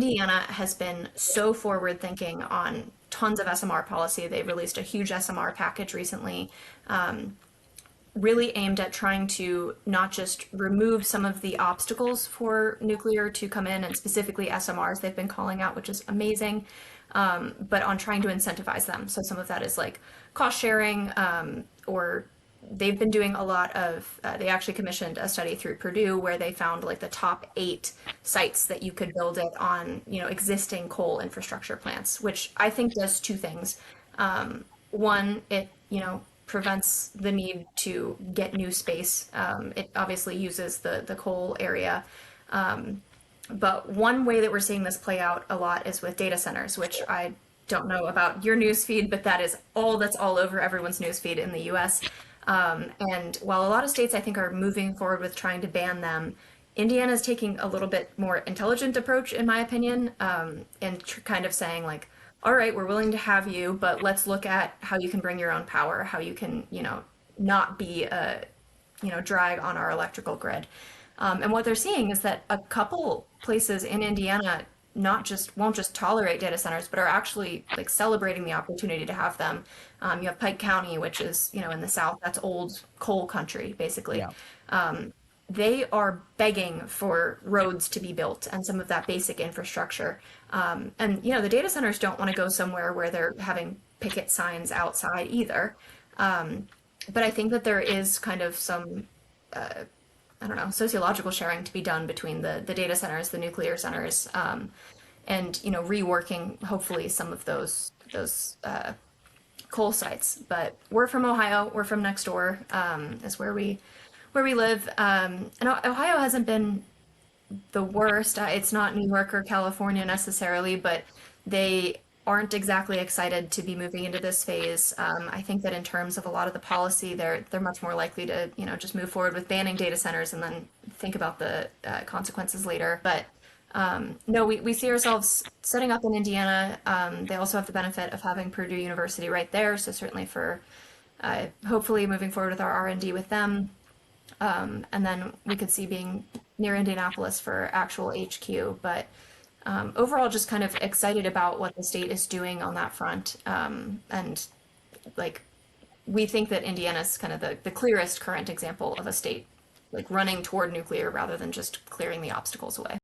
Indiana has been so forward thinking on tons of SMR policy. They released a huge SMR package recently, really aimed at trying to not just remove some of the obstacles for nuclear to come in, and specifically SMRs they've been calling out, which is amazing, but on trying to incentivize them. So some of that is like cost sharing, or they've been doing a lot of, they actually commissioned a study through Purdue where they found like the top 8 sites that you could build it on, existing coal infrastructure plants, which I think does two things. One, it, prevents the need to get new space. It obviously uses the coal area. But one way that we're seeing this play out a lot is with data centers, which I don't know about your news feed, but that is all that's all over everyone's news feed in the US. And while a lot of states I think are moving forward with trying to ban them, Indiana is taking a little bit more intelligent approach, in my opinion, and kind of saying like, all right, we're willing to have you, but let's look at how you can bring your own power, how you can, not be a, drag on our electrical grid. And what they're seeing is that a couple places in Indiana not just won't just tolerate data centers, but are actually like celebrating the opportunity to have them. You have Pike County, which is, in the south, that's old coal country, basically. Yeah. They are begging for roads to be built and some of that basic infrastructure. And the data centers don't want to go somewhere where they're having picket signs outside either. But I think that there is kind of some, I don't know, sociological sharing to be done between the data centers, the nuclear centers, and reworking hopefully some of those coal sites. But we're from Ohio. We're from next door. Is where we live. And Ohio hasn't been the worst. It's not New York or California necessarily, but they aren't exactly excited to be moving into this phase. I think that in terms of a lot of the policy, they're much more likely to just move forward with banning data centers and then think about the consequences later. But no, we see ourselves setting up in Indiana. They also have the benefit of having Purdue University right there, so certainly for hopefully moving forward with our R&D with them. And then we could see being near Indianapolis for actual HQ. But overall, just kind of excited about what the state is doing on that front. And like, we think that Indiana is kind of the clearest current example of a state like running toward nuclear rather than just clearing the obstacles away.